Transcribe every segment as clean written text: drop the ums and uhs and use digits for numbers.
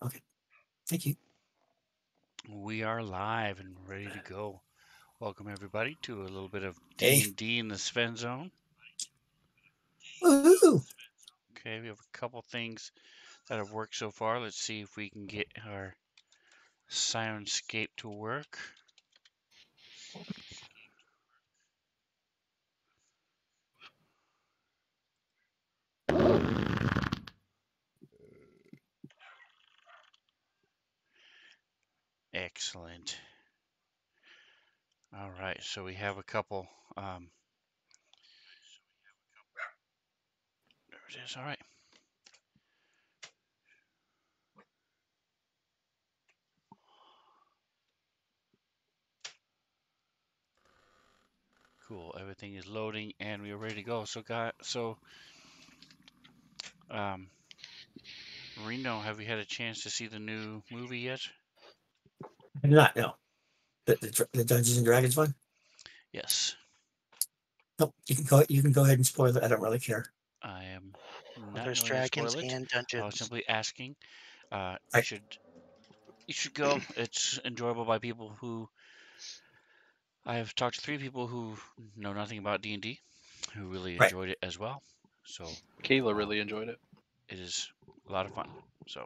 Okay. Thank you. We are live and ready to go. Welcome everybody to a little bit of Hey. D&D in the Svenzone. Woohoo! Okay, we have a couple things that have worked so far. Let's see if we can get our Sirenscape to work. Excellent. All right, so we have a couple. There it is. All right. Cool. Everything is loading, and we are ready to go. Reno, have you had a chance to see the new movie yet? I do not know. The Dungeons and Dragons one? Yes. Nope. You can go ahead and spoil it. I don't really care. I am not There's going to dragons spoil it. and I was dungeons. simply asking. You Right. should go. It's enjoyable by people who I have talked to 3 people who know nothing about D&D who really Right. enjoyed it as well. So Kayla really enjoyed it. it is a lot of fun. So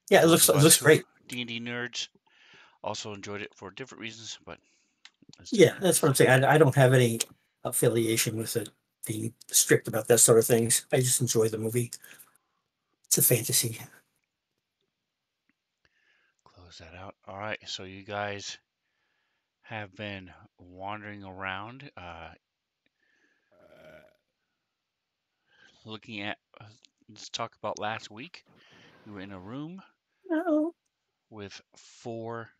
Yeah, it those of us looks who are great. D&D nerds also enjoyed it for different reasons, but Yeah, that's what I'm saying. I don't have any affiliation with it being strict about that sort of things. I just enjoy the movie. It's a fantasy. close that out. All right, so you guys have been wandering around, looking at. Let's talk about last week. You were in a room No. with 4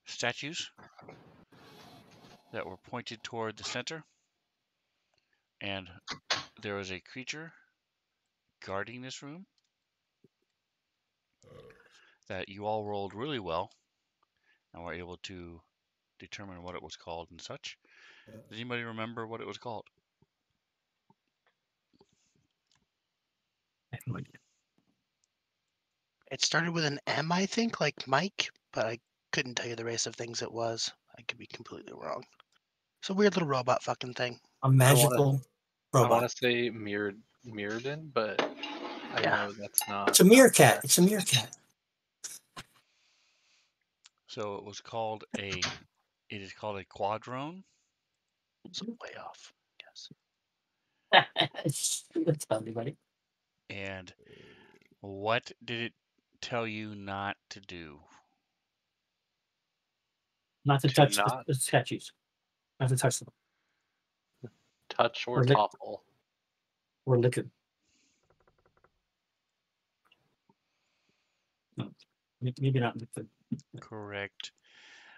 statues that were pointed toward the center, and there was a creature guarding this room that you all rolled really well and were able to determine what it was called and such. Does anybody remember what it was called? I have no idea. It started with an M, I think, like Mike, but I couldn't tell you the race of things it was. I could be completely wrong. It's a weird little robot fucking thing. A magical I robot. want to say Mirrodin, but I Yeah. know that's not. It's a meerkat. It's a meerkat. So it was called a. It is called a quadrone. It's way off. Yes. That's anybody. And what did it tell you not to do? Not to To touch not- the statues. Not to touch them Touch or Or lick- topple. or lick them. No, maybe not lick them. Correct.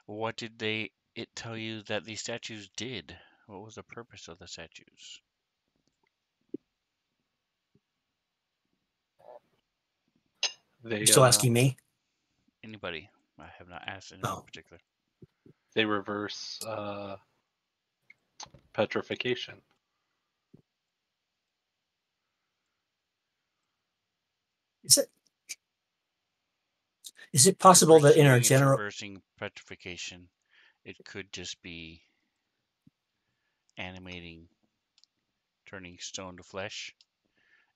What did it tell you that these statues did? What was the purpose of the statues? They You're still asking me? Anybody? I have not asked anyone in Oh. particular. they reverse petrification. Is it possible that in our Assuming it's general reversing petrification, it could just be animating, turning stone to flesh,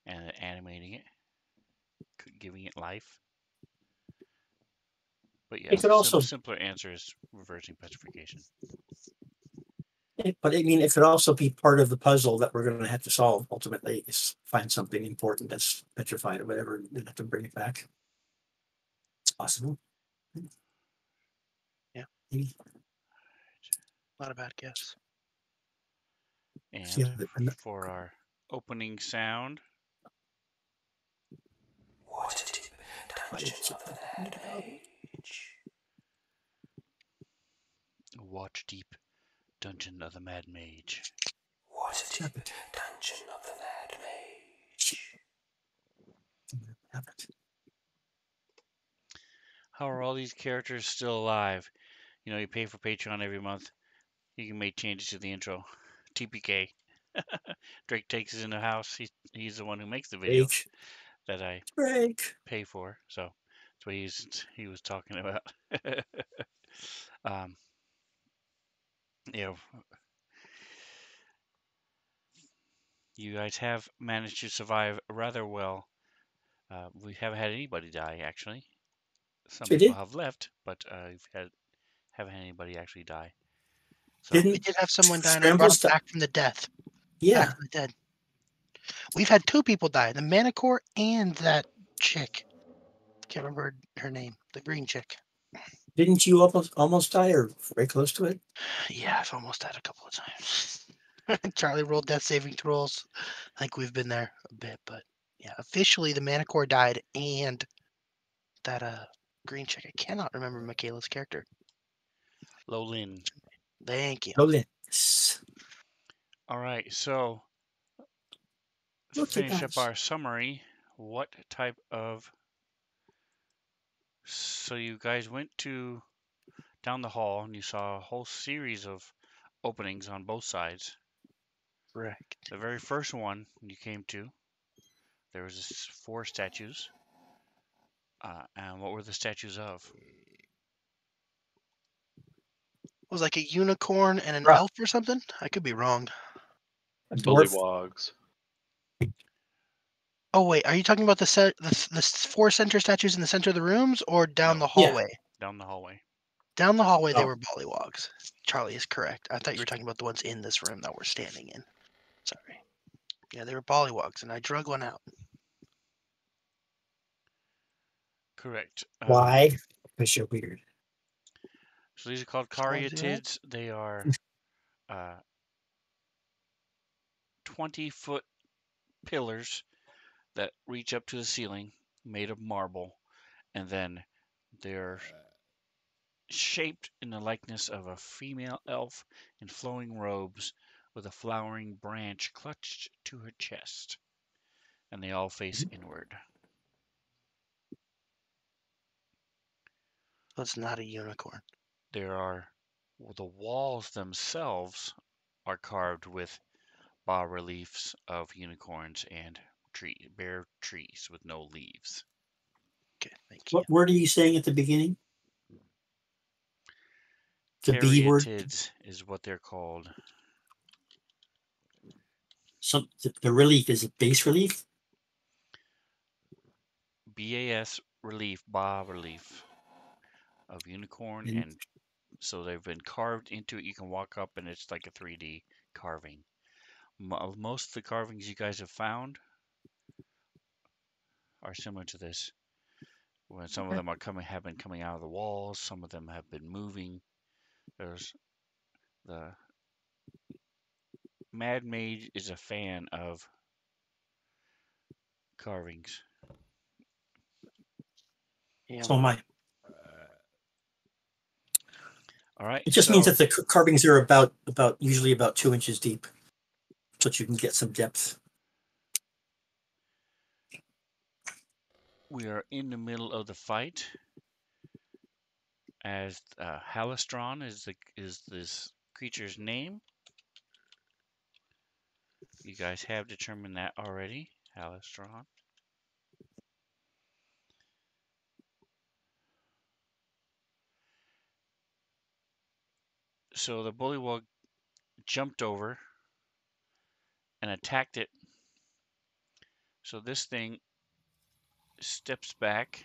and animating it, giving it life. But It yes, could the also, simpler answer is reversing petrification. but I mean, it could also be part of the puzzle that we're going to have to solve ultimately. Is find something important that's petrified or whatever, and then have to bring it back. It's possible. Yeah. Maybe. Not a bad guess. And Yeah, for our opening sound, Waterdeep Dungeon of the Mad Mage. Waterdeep Dungeon of the Mad Mage. Waterdeep Dungeon of the Mad Mage. have it. How are all these characters still alive? You know, you pay for Patreon every month. You can make changes to the intro. TPK. Drake takes us in the house. He's the one who makes the videos that I Break. pay for. So that's what he was talking about. um, you know, you guys have managed to survive rather well. We haven't had anybody die actually. Some We people did. have left, but haven't had anybody actually die. So We Didn't did have someone die, and I brought Scrambles? him back from the death. Yeah. Back from the dead. We've had 2 people die, the Manicore and that chick. Can't remember her name. The green chick. Didn't you almost die or very close to it? Yeah, I've almost died a couple of times. Charlie rolled death saving throws. I think we've been there a bit, but yeah, officially the Manicore died and that green chick. I cannot remember Michaela's character. Lolin. Thank you. Logan. All right, so Look at finish up that. our summary. What type of So you guys went down the hall and you saw a whole series of openings on both sides. Correct. The very first one you came to, there was 4 statues. And what were the statues of? It was like a unicorn and an Bruh. elf or something. I could be wrong. A dwarf. Bullywogs. Oh wait, are you talking about the 4 center statues in the center of the rooms or down No. the hallway? Down the hallway. Down the hallway, they Oh. were bollywogs. Charlie is correct. I thought you were talking about the ones in this room that we're standing in. Sorry. Yeah, they were bollywogs, and I drug one out. Correct. Why? Because you're weird. So these are called Someone's right. caryatids. They are 20-foot pillars that reach up to the ceiling, made of marble, and then they're shaped in the likeness of a female elf in flowing robes with a flowering branch clutched to her chest, and they all face inward. So it's not a unicorn. The walls themselves are carved with bas-reliefs of unicorns and bare trees with no leaves. Okay, thank you. What word are you saying at the beginning? The B word? Caryatids is what they're called. So the relief is it bas relief? BAS relief, bas-relief of unicorn, and so they've been carved into it. You can walk up and it's like a 3D carving. Most of the carvings you guys have found are similar to this. When some of them have been coming out of the walls, some of them have been moving. There's the Mad Mage is a fan of carvings. Yeah. So am I. All right. It just means that the carvings are usually about 2 inches deep, so that you can get some depth. We are in the middle of the fight. As Halistron is this creature's name. You guys have determined that already, Halistron. So the bullywug jumped over and attacked it So this thing steps back.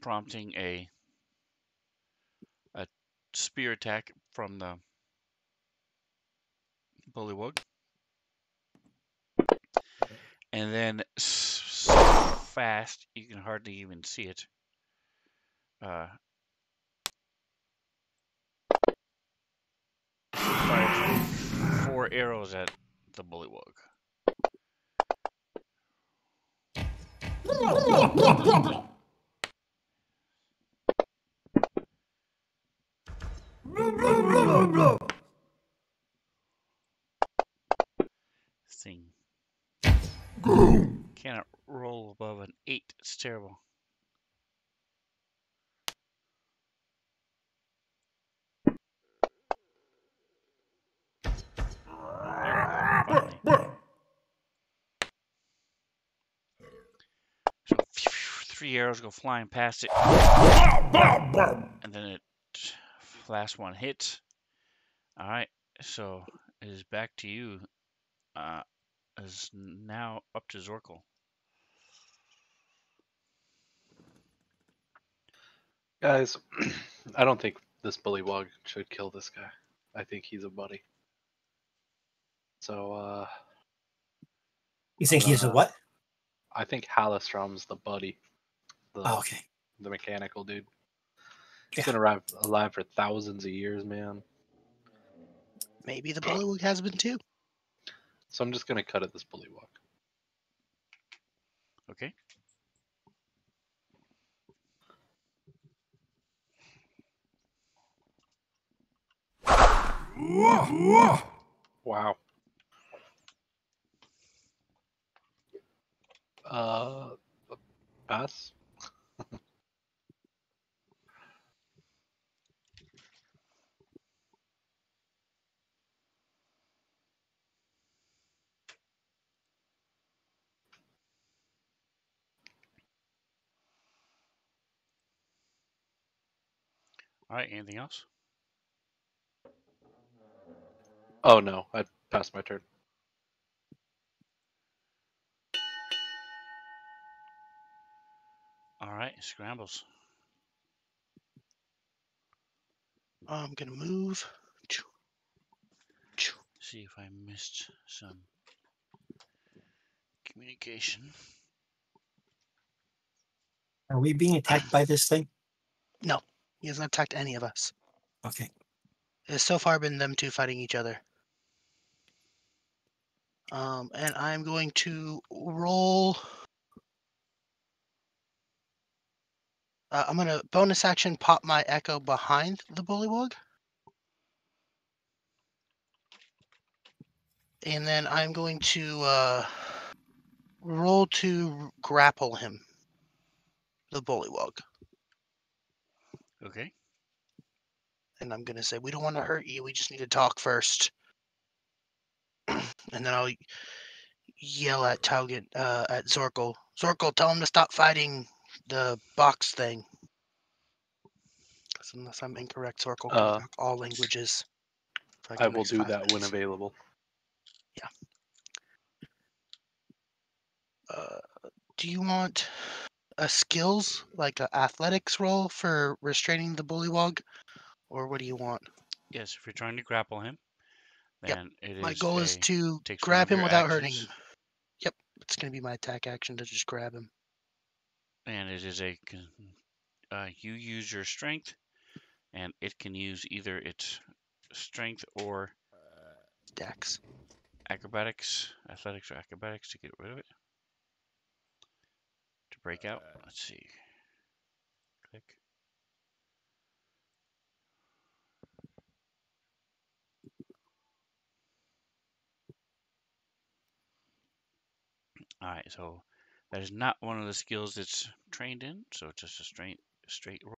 Prompting a spear attack from the bullywug. And then so fast you can hardly even see it. Fires 4 arrows at the bullywug. Thing cannot roll above an 8. It's terrible. Finally. So 3 arrows go flying past it, and then it last one hits. All right, so it is back to you. Is now up to Zorkel. Guys, I don't think this bullywug should kill this guy. I think he's a buddy. So, You think he's a what? I think Hallestrom's the buddy. Oh, okay. The mechanical dude. He's Yeah. been alive for thousands of years, man. Maybe the bullywug has been too. So I'm just gonna cut at this bullywug. Okay. Wow. Pass. All right. Anything else? Oh no, I passed my turn. All right. Scrambles. I'm gonna move. See if I missed some communication. Are we being attacked by this thing? No, he hasn't attacked any of us. Okay. It's so far been them two fighting each other. And I'm going to roll. I'm going to bonus action pop my echo behind the bullywug. And then I'm going to roll to grapple him, the bullywug. Okay. And I'm going to say, we don't want to hurt you. We just need to talk first. And then I'll yell at Tauget, at Zorkel. Zorkel, tell him to stop fighting the box thing. Unless I'm incorrect, Zorkel can talk all languages. I will do that when available. Yeah. Do you want a skills, like an athletics roll for restraining the bullywug? Or what do you want? Yes. If you're trying to grapple him, then it is. My goal is to takes one grab of him your without hurting actions. him. Yep. It's going to be my attack action to just grab him. And it is you use your strength, and it can use either its strength or Dex. athletics or acrobatics to get rid of it. To break out. Let's see. Click. All right, so that is not one of the skills it's trained in, so it's just a straight roll.